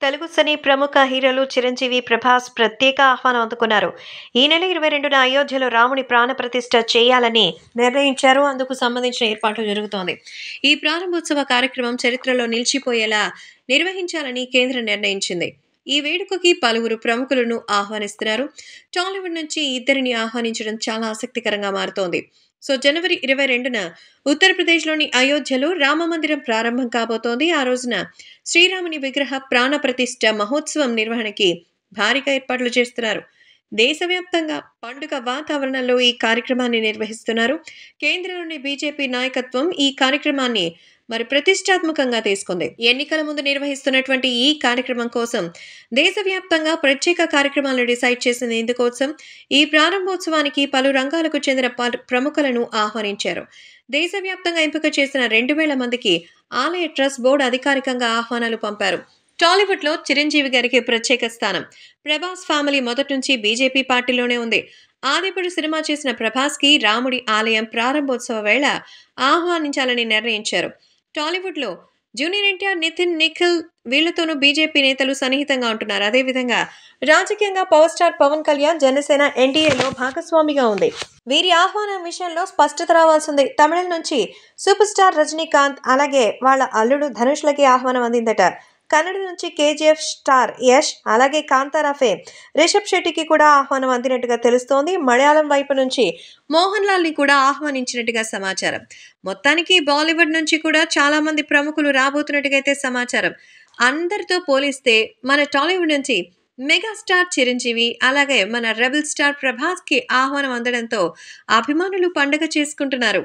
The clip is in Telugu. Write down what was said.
తెలుగు సినీ ప్రముఖ హీరోలు చిరంజీవి, ప్రభాస్ ప్రత్యేక ఆహ్వానం అందుకున్నారు. ఈ నెల 22న అయోధ్యలో రాముని ప్రాణప్రతిష్ఠ చేయాలని నిర్ణయించారు. అందుకు సంబంధించిన ఏర్పాట్లు జరుగుతోంది. ఈ ప్రారంభోత్సవ కార్యక్రమం చరిత్రలో నిలిచిపోయేలా నిర్వహించాలని కేంద్రం నిర్ణయించింది. ఈ వేడుకకి పలువురు ప్రముఖులను ఆహ్వానిస్తున్నారు. టాలీవుడ్ నుంచి ఇద్దరిని ఆహ్వానించడం చాలా ఆసక్తికరంగా మారుతోంది. జనవరి 22న ఉత్తరప్రదేశ్లోని అయోధ్యలో రామమందిరం ప్రారంభం కాబోతోంది. ఆ రోజున శ్రీరాముని విగ్రహ ప్రాణప్రతిష్ఠ మహోత్సవం నిర్వహణకి భారీగా ఏర్పాట్లు చేస్తున్నారు. దేశవ్యాప్తంగా పండుగ వాతావరణంలో ఈ కార్యక్రమాన్ని నిర్వహిస్తున్నారు. కేంద్రంలోని బీజేపీ నాయకత్వం ఈ కార్యక్రమాన్ని ప్రతిష్టాత్మకంగా తీసుకుంది. ఎన్నికల ముందు నిర్వహిస్తున్నటువంటి ఈ కార్యక్రమం కోసం దేశవ్యాప్తంగా ప్రత్యేక కార్యక్రమాలను డిసైడ్ చేసింది. ఇందుకోసం ఈ ప్రారంభోత్సవానికి పలు రంగాలకు చెందిన ప్రముఖులను ఆహ్వానించారు. దేశవ్యాప్తంగా ఎంపిక చేసిన 2000 మందికి ఆలయ ట్రస్ట్ బోర్డు అధికారికంగా ఆహ్వానాలు పంపారు. టాలీవుడ్ లో చిరంజీవి గారికి ప్రత్యేక స్థానం. ప్రభాస్ ఫ్యామిలీ మొదటి నుంచి బీజేపీ పార్టీలోనే ఉంది. ఆదిపురుషు సినిమా చేసిన ప్రభాస్ కి రాముడి ఆలయం ప్రారంభోత్సవ వేళ ఆహ్వానించాలని నిర్ణయించారు. టాలీవుడ్ లో జూనియర్ ఎన్టీఆర్, నితిన్, నిఖిల్ వీళ్లతోనూ బీజేపీ నేతలు సన్నిహితంగా ఉంటున్నారు. అదేవిధంగా రాజకీయంగా పవర్ స్టార్ పవన్ కళ్యాణ్ జనసేన ఎన్డీఏలో భాగస్వామిగా ఉంది. వీరి ఆహ్వానం విషయంలో స్పష్టత రావాల్సింది. తమిళం నుంచి సూపర్ స్టార్ రజనీకాంత్, అలాగే వాళ్ళ అల్లుడు ధనుష్లకి ఆహ్వానం అందిందట. కన్నడ నుంచి కేజీఎఫ్ స్టార్ యష్, అలాగే కాంతారా ఫేమ్ రిషబ్ శెట్టికి కూడా ఆహ్వానం అందినట్టుగా తెలుస్తోంది. మలయాళం వైపు నుంచి మోహన్ లాల్ ని కూడా ఆహ్వానించినట్టుగా సమాచారం. మొత్తానికి బాలీవుడ్ నుంచి కూడా చాలా మంది ప్రముఖులు రాబోతున్నట్టుగా అయితే సమాచారం. అందరితో పోలిస్తే మన టాలీవుడ్ నుంచి మెగాస్టార్ చిరంజీవి, అలాగే మన రెబల్ స్టార్ ప్రభాస్ కి ఆహ్వానం అందడంతో అభిమానులు పండుగ చేసుకుంటున్నారు.